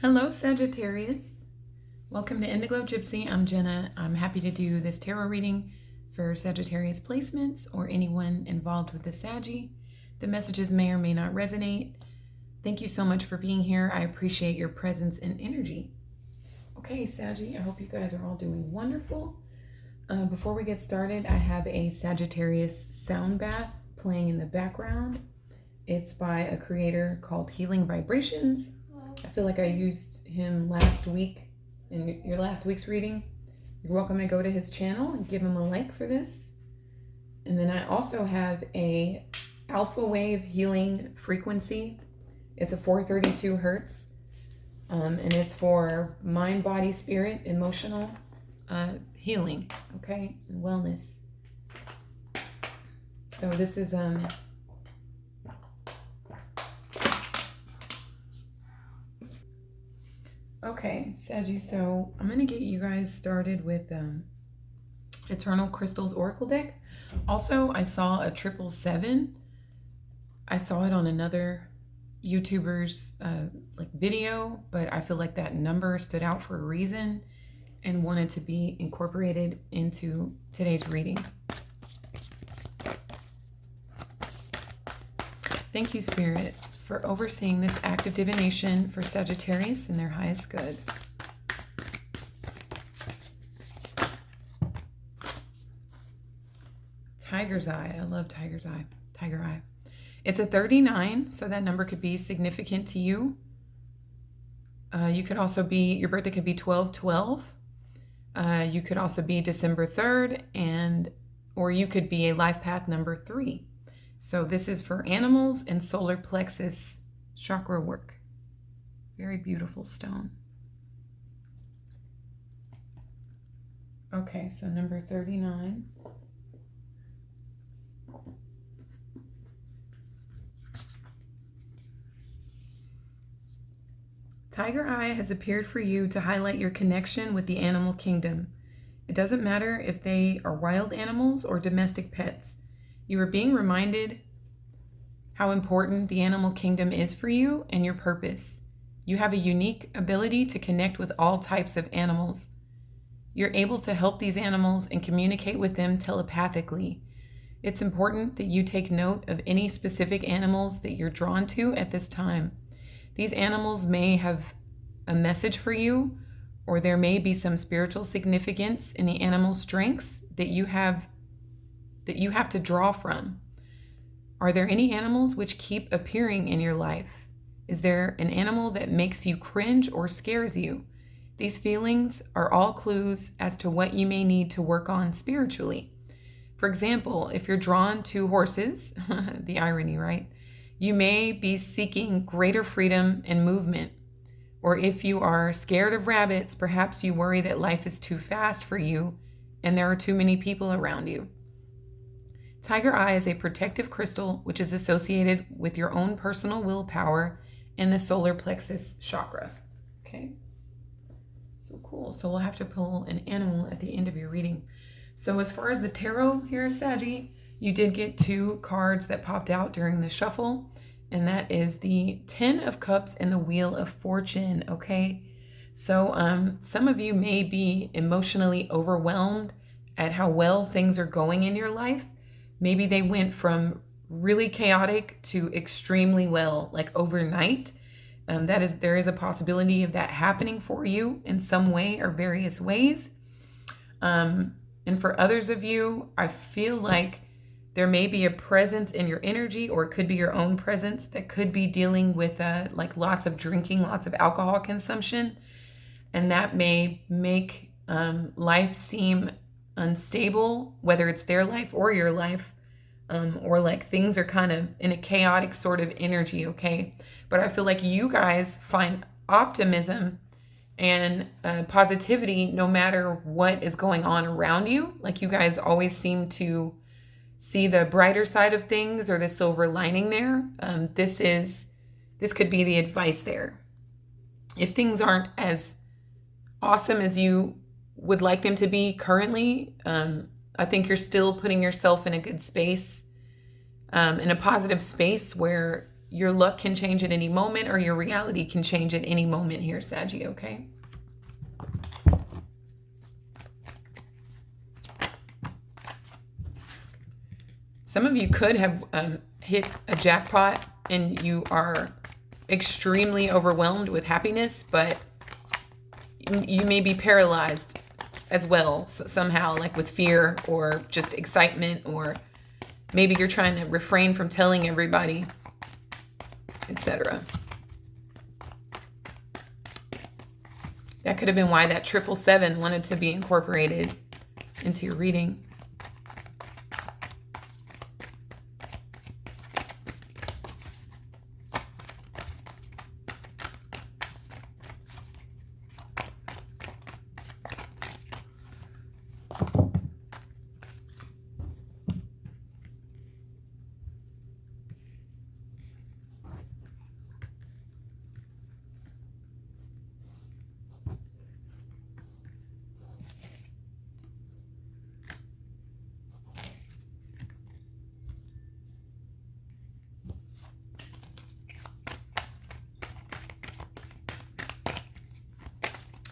Hello, Sagittarius. Welcome to Indigo Gypsy. I'm Jenna. I'm happy to do this tarot reading for Sagittarius placements or anyone involved with the Saggy. The messages may or may not resonate. Thank you so much for being here. I appreciate your presence and energy. Okay, Saggy, I hope you guys are all doing wonderful. Before we get started, I have a Sagittarius sound bath playing in the background. It's by a creator called Healing Vibrations. I feel like I used him last week in your last week's reading. You're welcome to go to his channel and give him a like for this. And then I also have a alpha wave healing frequency. It's a 432 hertz. And it's for mind, body, spirit, emotional healing, okay, and wellness. So this is okay, Saggy, so I'm going to get you guys started with Eternal Crystals Oracle deck. Also, I saw a 777. I saw it on another YouTuber's video, but I feel like that number stood out for a reason and wanted to be incorporated into today's reading. Thank you, Spirit, for overseeing this act of divination for Sagittarius in their highest good. Tiger's Eye. I love Tiger's Eye. Tiger Eye. It's a 39, so that number could be significant to you. You could also be, your birthday could be 12/12. You could also be December 3rd, or you could be a life path number 3. So this is for animals and solar plexus chakra work. Very beautiful stone. Okay, so number 39. Tiger Eye has appeared for you to highlight your connection with the animal kingdom. It doesn't matter if they are wild animals or domestic pets. You are being reminded how important the animal kingdom is for you and your purpose. You have a unique ability to connect with all types of animals. You're able to help these animals and communicate with them telepathically. It's important that you take note of any specific animals that you're drawn to at this time. These animals may have a message for you, or there may be some spiritual significance in the animal strengths that you have to draw from. Are there any animals which keep appearing in your life? Is there an animal that makes you cringe or scares you? These feelings are all clues as to what you may need to work on spiritually. For example, if you're drawn to horses, the irony, right? You may be seeking greater freedom and movement. Or if you are scared of rabbits, perhaps you worry that life is too fast for you and there are too many people around you. Tiger Eye is a protective crystal which is associated with your own personal willpower and the solar plexus chakra. Okay, so cool. So we'll have to pull an animal at the end of your reading. So as far as the tarot here, Saggy, you did get 2 cards that popped out during the shuffle, and that is the 10 of Cups and the Wheel of Fortune, okay? So some of you may be emotionally overwhelmed at how well things are going in your life. Maybe they went from really chaotic to extremely well, like overnight. There is a possibility of that happening for you in some way or various ways. And for others of you, I feel like there may be a presence in your energy, or it could be your own presence that could be dealing with like lots of drinking, lots of alcohol consumption. And that may make life seem unstable, whether it's their life or your life, or like things are kind of in a chaotic sort of energy, okay? But I feel like you guys find optimism and positivity no matter what is going on around you. Like you guys always seem to see the brighter side of things or the silver lining there. This could be the advice there. If things aren't as awesome as you would like them to be currently, I think you're still putting yourself in a good space, in a positive space where your luck can change at any moment, or your reality can change at any moment here, Saggy, okay? Some of you could have hit a jackpot and you are extremely overwhelmed with happiness, but you may be paralyzed as well somehow, like with fear or just excitement, or maybe you're trying to refrain from telling everybody, etc. That could have been why that 777 wanted to be incorporated into your reading.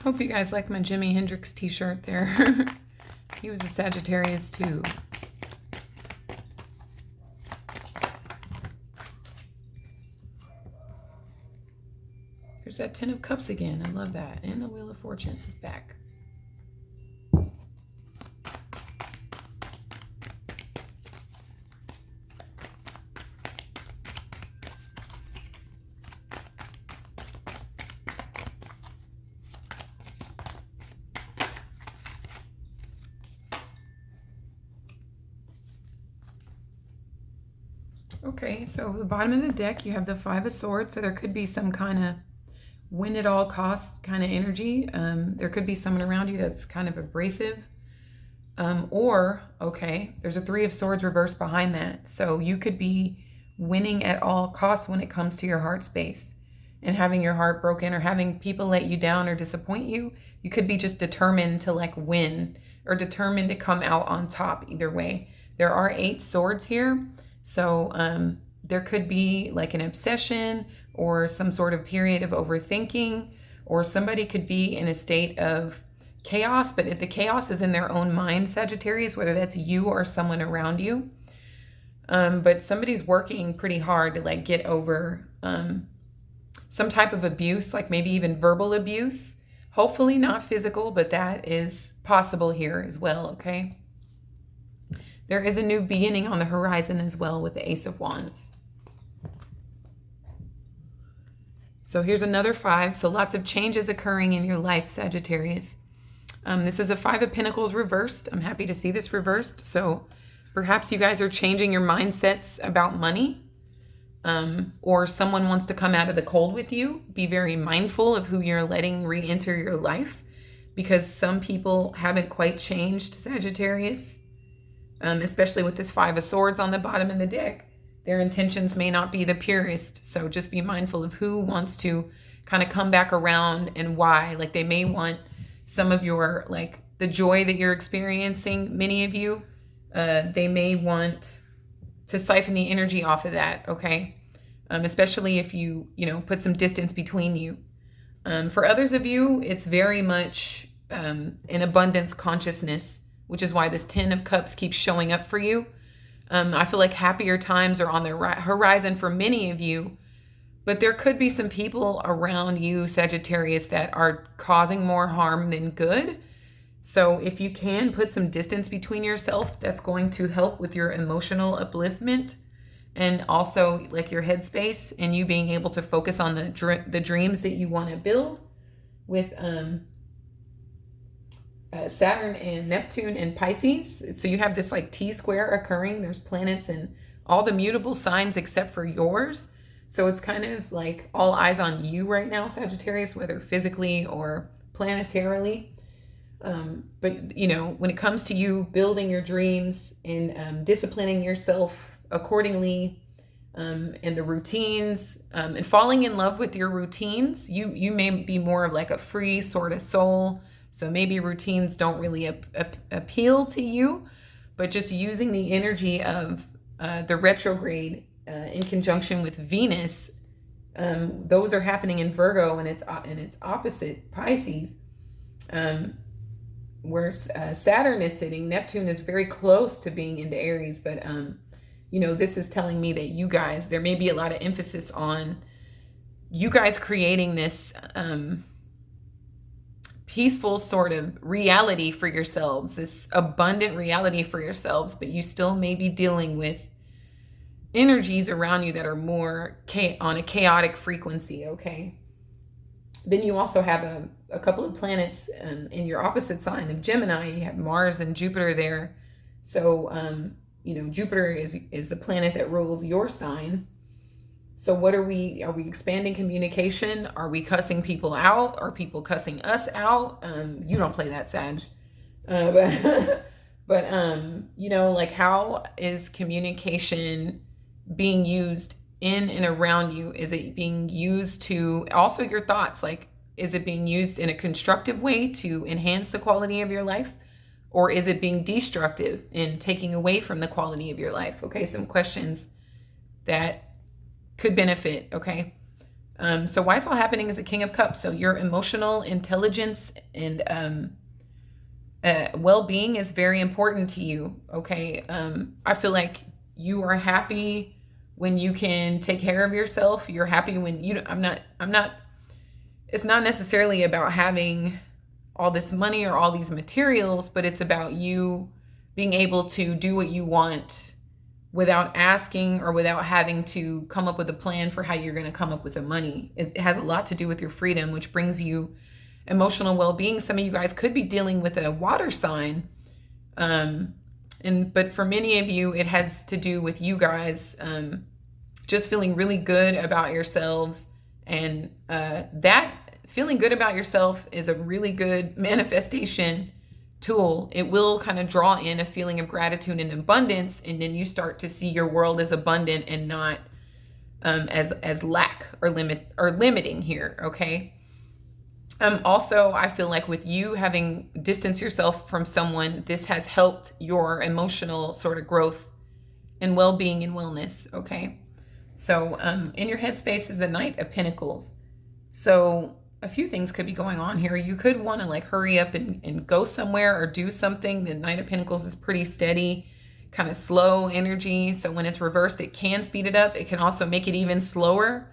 Hope you guys like my Jimi Hendrix t-shirt there. He was a Sagittarius too. There's that 10 of Cups again. I love that. And the Wheel of Fortune is back. Okay, so the bottom of the deck, you have the 5 of Swords, so there could be some kind of win at all costs kind of energy. There could be someone around you that's kind of abrasive. Okay, there's a 3 of Swords reversed behind that. So you could be winning at all costs when it comes to your heart space and having your heart broken or having people let you down or disappoint you. You could be just determined to like win or determined to come out on top either way. There are 8 swords here. So there could be like an obsession or some sort of period of overthinking, or somebody could be in a state of chaos, but if the chaos is in their own mind, Sagittarius, whether that's you or someone around you. But somebody's working pretty hard to like get over some type of abuse, like maybe even verbal abuse. Hopefully not physical, but that is possible here as well, okay? There is a new beginning on the horizon as well with the Ace of Wands. So here's another 5. So lots of changes occurring in your life, Sagittarius. This is a 5 of Pentacles reversed. I'm happy to see this reversed. So perhaps you guys are changing your mindsets about money, or someone wants to come out of the cold with you. Be very mindful of who you're letting re-enter your life, because some people haven't quite changed, Sagittarius. Especially with this 5 of Swords on the bottom of the deck. Their intentions may not be the purest. So just be mindful of who wants to kind of come back around and why. Like they may want some of your, like the joy that you're experiencing, many of you, they may want to siphon the energy off of that, okay? Especially if you put some distance between you. For others of you, it's very much an abundance consciousness, which is why this 10 of Cups keeps showing up for you. I feel like happier times are on the horizon for many of you, but there could be some people around you, Sagittarius, that are causing more harm than good. So if you can put some distance between yourself, that's going to help with your emotional upliftment and also like your headspace and you being able to focus on the dreams that you want to build with Saturn and Neptune and Pisces. So you have this like T-square occurring. There's planets in all the mutable signs except for yours. So it's kind of like all eyes on you right now, Sagittarius, whether physically or planetarily. But when it comes to you building your dreams and disciplining yourself accordingly, and the routines, and falling in love with your routines, you may be more of like a free sort of soul. So maybe routines don't really appeal to you, but just using the energy of the retrograde in conjunction with Venus. Those are happening in Virgo, and it's opposite Pisces, where Saturn is sitting. Neptune is very close to being into Aries, but this is telling me that you guys, there may be a lot of emphasis on you guys creating this peaceful sort of reality for yourselves, this abundant reality for yourselves, but you still may be dealing with energies around you that are more on a chaotic frequency, okay? Then you also have a couple of planets in your opposite sign of Gemini. You have Mars and Jupiter there. So, Jupiter is the planet that rules your sign. So what are we expanding communication? Are we cussing people out? Are people cussing us out? You don't play that, Sag. But like, how is communication being used in and around you? Is it being used to, also your thoughts, like, is it being used in a constructive way to enhance the quality of your life? Or is it being destructive and taking away from the quality of your life? Okay, some questions that could benefit, okay? So why it's all happening is the King of Cups. So your emotional intelligence and well-being is very important to you, okay? I feel like you are happy when you can take care of yourself. You're happy when it's not necessarily about having all this money or all these materials, but it's about you being able to do what you want without asking or without having to come up with a plan for how you're going to come up with the money. It has a lot to do with your freedom, which brings you emotional well-being. Some of you guys could be dealing with a water sign. But for many of you, it has to do with you guys just feeling really good about yourselves. And that feeling good about yourself is a really good manifestation tool. It will kind of draw in a feeling of gratitude and abundance, and then you start to see your world as abundant and not as lack or limiting here, okay? Also, I feel like with you having distanced yourself from someone, this has helped your emotional sort of growth and well-being and wellness, okay? So in your headspace is the Knight of Pentacles. So a few things could be going on here. You could want to like hurry up and go somewhere or do something. The Knight of Pentacles is pretty steady, kind of slow energy. So when it's reversed, it can speed it up. It can also make it even slower.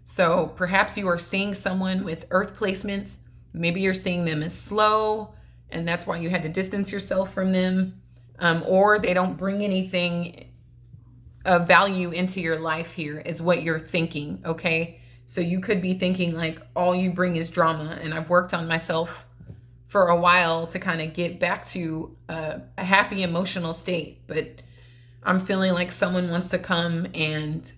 So perhaps you are seeing someone with earth placements. Maybe you're seeing them as slow, and that's why you had to distance yourself from them. Or they don't bring anything of value into your life here is what you're thinking, okay? So you could be thinking like all you bring is drama. And I've worked on myself for a while to kind of get back to a happy emotional state. But I'm feeling like someone wants to come and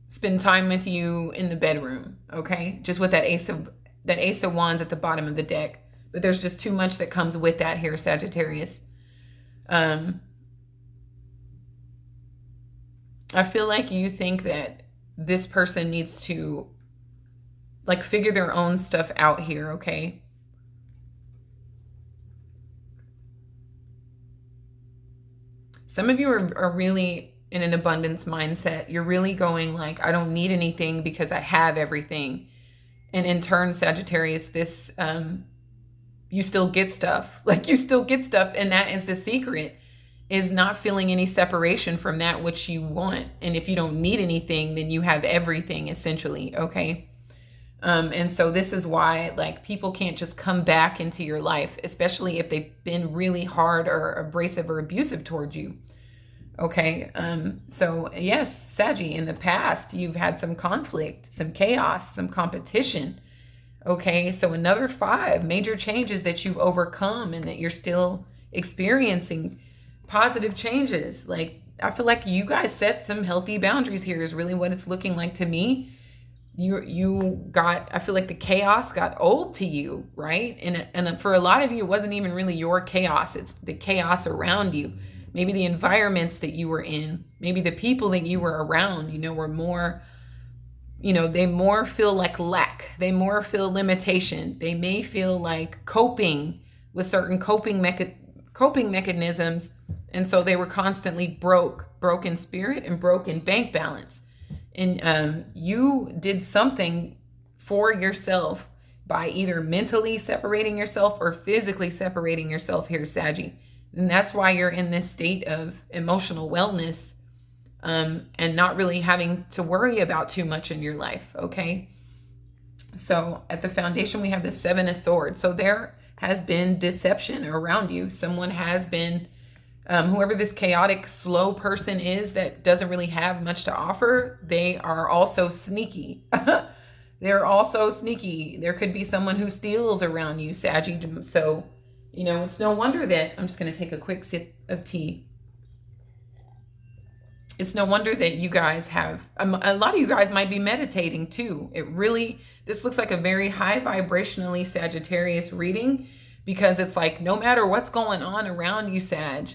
spend time with you in the bedroom, okay? Just with that Ace of Wands at the bottom of the deck. But there's just too much that comes with that here, Sagittarius. I feel like you think that this person needs to like figure their own stuff out here, okay? Some of you are really in an abundance mindset. You're really going like, I don't need anything because I have everything. And in turn, Sagittarius, this, you still get stuff. Like you still get stuff. And that is the secret, is not feeling any separation from that which you want. And if you don't need anything, then you have everything essentially, okay? And so this is why like people can't just come back into your life, especially if they've been really hard or abrasive or abusive towards you, okay? So yes, Saggy, in the past, you've had some conflict, some chaos, some competition, okay? So another 5 major changes that you've overcome and that you're still experiencing. Positive changes. Like, I feel like you guys set some healthy boundaries here is really what it's looking like to me. I feel like the chaos got old to you, right? And for a lot of you, it wasn't even really your chaos. It's the chaos around you. Maybe the environments that you were in, maybe the people that you were around, were more, they more feel like lack. They more feel limitation. They may feel like coping with certain coping mechanisms And so they were constantly broke in spirit and broke in bank balance. And you did something for yourself by either mentally separating yourself or physically separating yourself here, Saggy. And that's why you're in this state of emotional wellness, and not really having to worry about too much in your life, okay? So at the foundation, we have the Seven of Swords. So there has been deception around you. Someone has been, whoever this chaotic, slow person is that doesn't really have much to offer, they are also sneaky. They're also sneaky. There could be someone who steals around you, Saggy. So, it's no wonder that, I'm just going to take a quick sip of tea. It's no wonder that you guys have, a lot of you guys might be meditating too. This looks like a very high vibrationally Sagittarius reading, because it's like, no matter what's going on around you, Sag,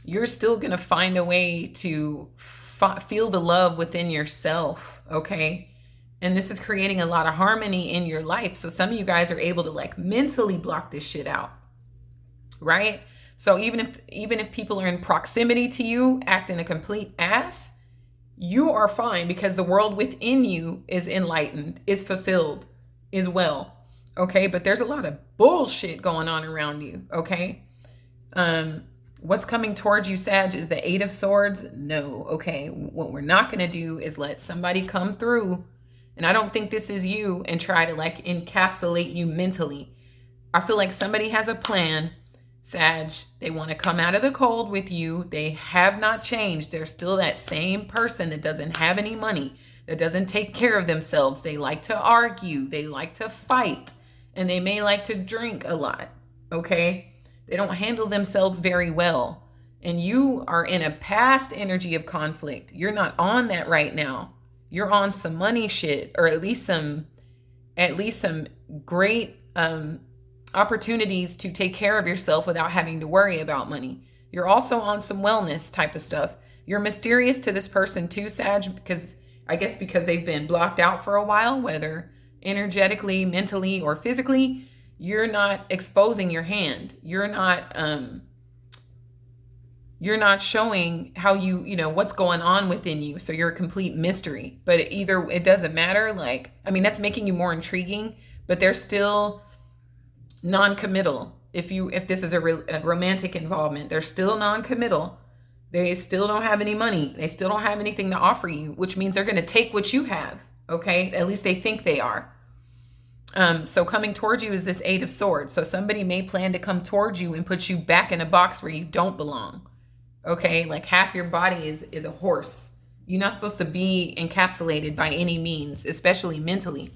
you're still going to find a way to feel the love within yourself, okay? And this is creating a lot of harmony in your life. So some of you guys are able to like mentally block this shit out, right? So even if people are in proximity to you acting a complete ass, you are fine, because the world within you is enlightened, is fulfilled, is well, okay? But there's a lot of bullshit going on around you, okay? What's coming towards you, Sag, is the Eight of Swords. No, okay? What we're not going to do is let somebody come through, and I don't think this is you, and try to like encapsulate you mentally. I feel like somebody has a plan, Sag. They want to come out of the cold with you. They have not changed. They're still that same person that doesn't have any money, that doesn't take care of themselves. They like to argue. They like to fight. And they may like to drink a lot, okay? They don't handle themselves very well. And you are in a past energy of conflict. You're not on that right now. You're on some money shit, or at least some great opportunities to take care of yourself without having to worry about money. You're also on some wellness type of stuff. You're mysterious to this person too, Sag, because they've been blocked out for a while, whether energetically, mentally, or physically. You're not exposing your hand. You're not showing how what's going on within you. So you're a complete mystery. But it doesn't matter. That's making you more intriguing, but they're still non-committal. If this is a romantic involvement, they're still non-committal. They still don't have any money. They still don't have anything to offer you, which means they're going to take what you have. Okay. At least they think they are. So coming towards you is this Eight of Swords. So somebody may plan to come towards you and put you back in a box where you don't belong. Okay. Like half your body is a horse. You're not supposed to be encapsulated by any means, especially mentally.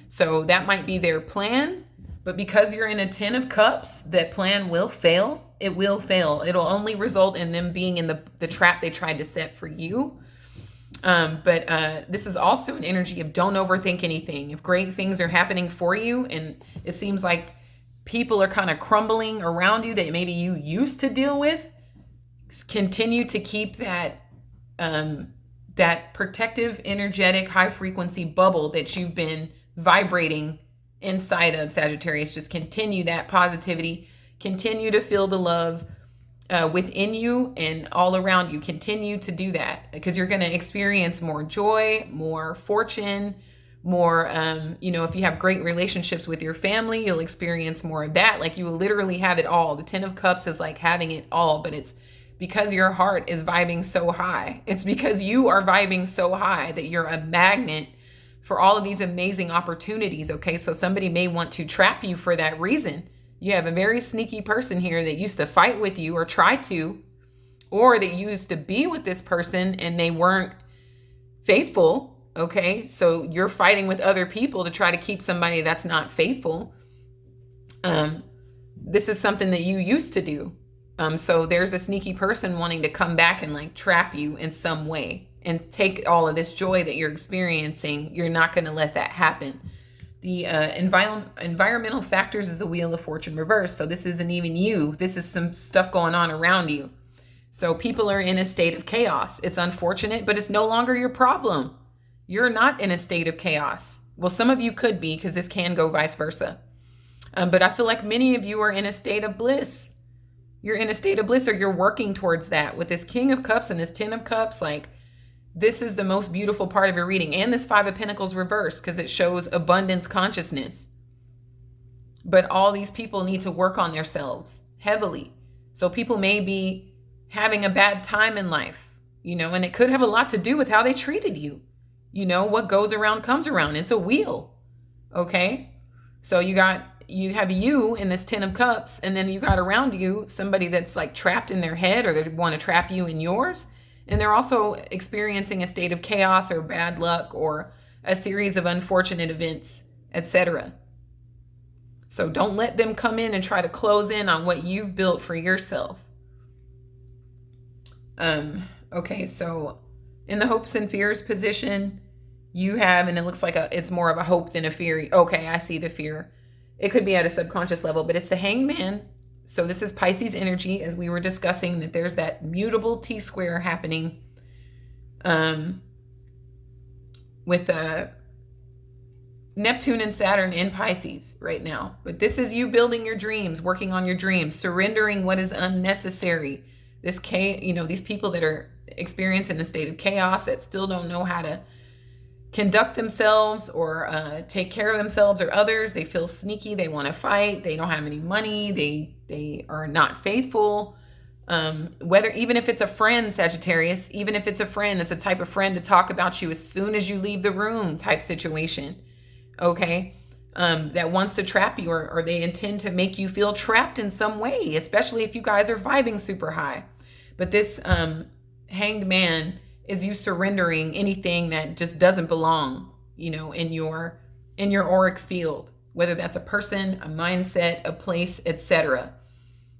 So that might be their plan. But because you're in a 10 of Cups, that plan will fail. It will fail. It'll only result in them being in the trap they tried to set for you. But this is also an energy of don't overthink anything. If great things are happening for you and it seems like people are kind of crumbling around you that maybe you used to deal with, continue to keep that protective, energetic, high frequency bubble that you've been vibrating inside of, Sagittarius. Just continue that positivity, continue to feel the love within you and all around you. Continue to do that, because you're going to experience more joy, more fortune, more, if you have great relationships with your family, you'll experience more of that. Like you will literally have it all. The 10 of Cups is like having it all, but it's because your heart is vibing so high. It's because you are vibing so high that you're a magnet for all of these amazing opportunities, okay? So somebody may want to trap you for that reason. You have a very sneaky person here that used to fight with you or try to, or that used to be with this person and they weren't faithful, okay? So you're fighting with other people to try to keep somebody that's not faithful. This is something that you used to do. So there's a sneaky person wanting to come back and like trap you in some way and take all of this joy that you're experiencing. You're not going to let that happen. The environmental factors is a Wheel of Fortune reverse. So this isn't even you. This is some stuff going on around you. So people are in a state of chaos. It's unfortunate, but it's no longer your problem. You're not in a state of chaos. Well, some of you could be, because this can go vice versa. But I feel like many of you are in a state of bliss. You're in a state of bliss, or you're working towards that with this King of Cups and this Ten of Cups. Like, this is the most beautiful part of your reading. And this Five of Pentacles reversed, because it shows abundance consciousness. But all these people need to work on themselves heavily. So people may be having a bad time in life, and it could have a lot to do with how they treated you. What goes around comes around. It's a wheel. Okay. So you have you in this Ten of Cups, and then you got around you somebody that's like trapped in their head, or they want to trap you in yours. And they're also experiencing a state of chaos or bad luck or a series of unfortunate events, etc. So don't let them come in and try to close in on what you've built for yourself. Okay, so in the hopes and fears position, you have, and it looks like it's more of a hope than a fear. Okay, I see the fear. It could be at a subconscious level, but it's the Hanged Man. So this is Pisces energy, as we were discussing, that there's that mutable T-square happening with Neptune and Saturn in Pisces right now. But this is you building your dreams, working on your dreams, surrendering what is unnecessary. These people that are experiencing a state of chaos, that still don't know how to conduct themselves or take care of themselves or others. They feel sneaky. They want to fight. They don't have any money. They are not faithful. Even if it's a friend, Sagittarius, even if it's a friend, it's a type of friend to talk about you as soon as you leave the room type situation. Okay. That wants to trap you, or they intend to make you feel trapped in some way, especially if you guys are vibing super high. But this Hanged Man is you surrendering anything that just doesn't belong, in your auric field, whether that's a person, a mindset, a place, etc.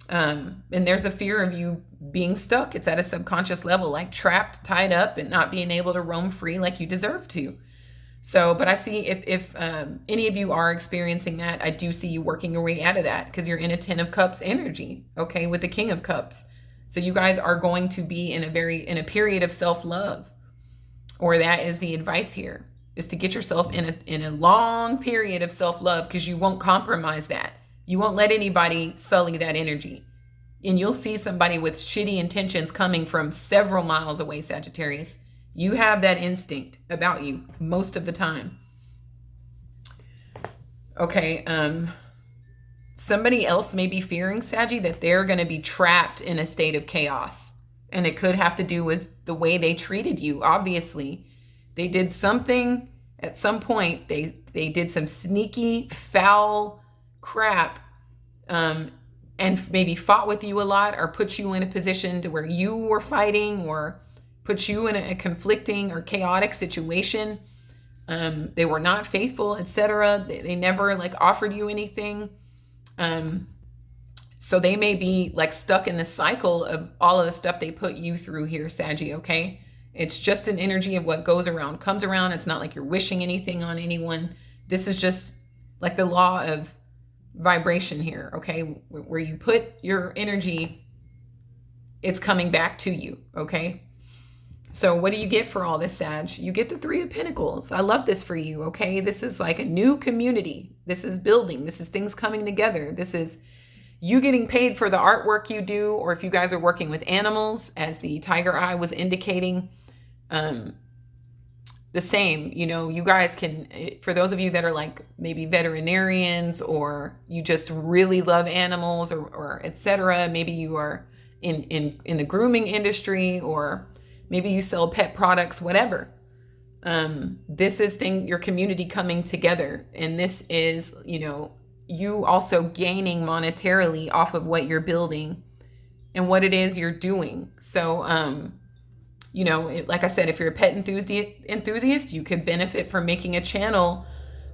And there's a fear of you being stuck. It's at a subconscious level, like trapped, tied up, and not being able to roam free like you deserve to. So, but I see if any of you are experiencing that, I do see you working your way out of that, because you're in a Ten of Cups energy, okay, with the King of Cups. So you guys are going to be in a period of self-love, or that is the advice here, is to get yourself in a long period of self-love, because you won't compromise that. You won't let anybody sully that energy. And you'll see somebody with shitty intentions coming from several miles away, Sagittarius. You have that instinct about you most of the time. Okay, somebody else may be fearing, Saggy, that they're going to be trapped in a state of chaos. And it could have to do with the way they treated you. Obviously, they did something at some point. They did some sneaky, foul crap, and maybe fought with you a lot, or put you in a position to where you were fighting, or put you in a conflicting or chaotic situation. They were not faithful, etc. They never offered you anything. So they may be stuck in the cycle of all of the stuff they put you through here, Saggy, okay? It's just an energy of what goes around comes around. It's not like you're wishing anything on anyone. This is just like the law of vibration here, okay? Where you put your energy, it's coming back to you, okay? So what do you get for all this, Sag? You get the Three of Pentacles. I love this for you, okay? This is like a new community. This is building. This is things coming together. This is you getting paid for the artwork you do, or if you guys are working with animals, as the tiger eye was indicating, the same. You guys can, for those of you that are maybe veterinarians, or you just really love animals, or etc. Maybe you are in the grooming industry, or maybe you sell pet products, whatever. This is your community coming together. And this is, you also gaining monetarily off of what you're building and what it is you're doing. So, like I said, if you're a pet enthusiast, you could benefit from making a channel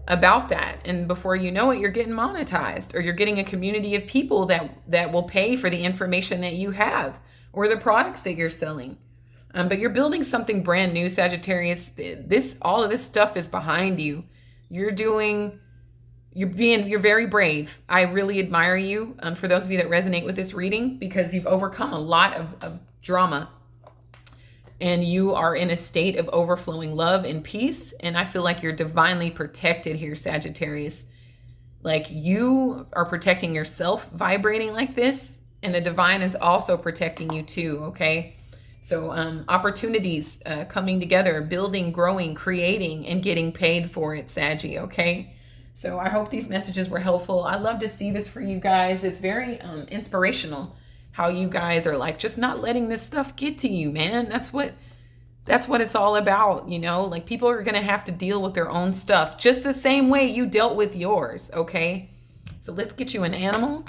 about that. And before you know it, you're getting monetized, or you're getting a community of people that will pay for the information that you have, or the products that you're selling. But you're building something brand new, Sagittarius. All of this stuff is behind you. You're very brave. I really admire you. For those of you that resonate with this reading, because you've overcome a lot of drama, and you are in a state of overflowing love and peace. And I feel like you're divinely protected here, Sagittarius. You are protecting yourself vibrating like this. And the divine is also protecting you too, okay? So opportunities coming together, building, growing, creating, and getting paid for it, Saggy, okay? So I hope these messages were helpful. I love to see this for you guys. It's very inspirational how you guys are like just not letting this stuff get to you, man. That's what it's all about, you know? Like people are going to have to deal with their own stuff just the same way you dealt with yours, okay? So let's get you an animal.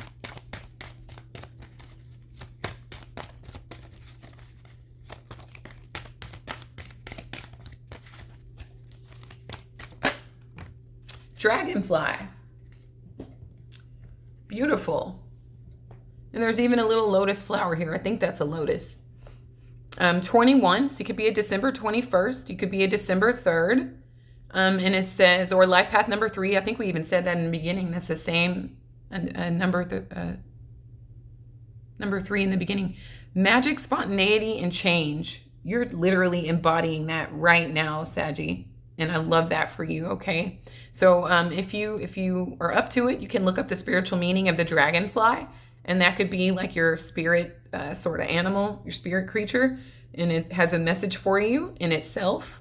Dragonfly. Beautiful. And there's even a little lotus flower here. I think that's a lotus. 21, so you could be a December 21st. You could be a December 3rd. And it says, or life path number 3. I think we even said that in the beginning. That's the same number 3 in the beginning. Magic, spontaneity, and change. You're literally embodying that right now, Saggy. And I love that for you, okay? So if you are up to it, you can look up the spiritual meaning of the dragonfly. And that could be like your spirit sort of animal, your spirit creature. And it has a message for you in itself.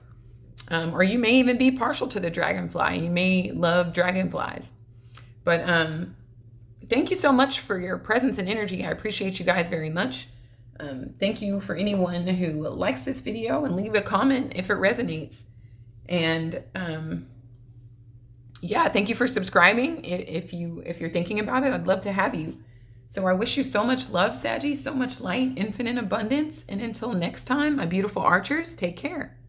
Or you may even be partial to the dragonfly. You may love dragonflies. But thank you so much for your presence and energy. I appreciate you guys very much. Thank you for anyone who likes this video and leave a comment if it resonates. And yeah, thank you for subscribing. If you're thinking about it, I'd love to have you. So I wish you so much love, Saggy, so much light, infinite abundance. And until next time, my beautiful archers, take care.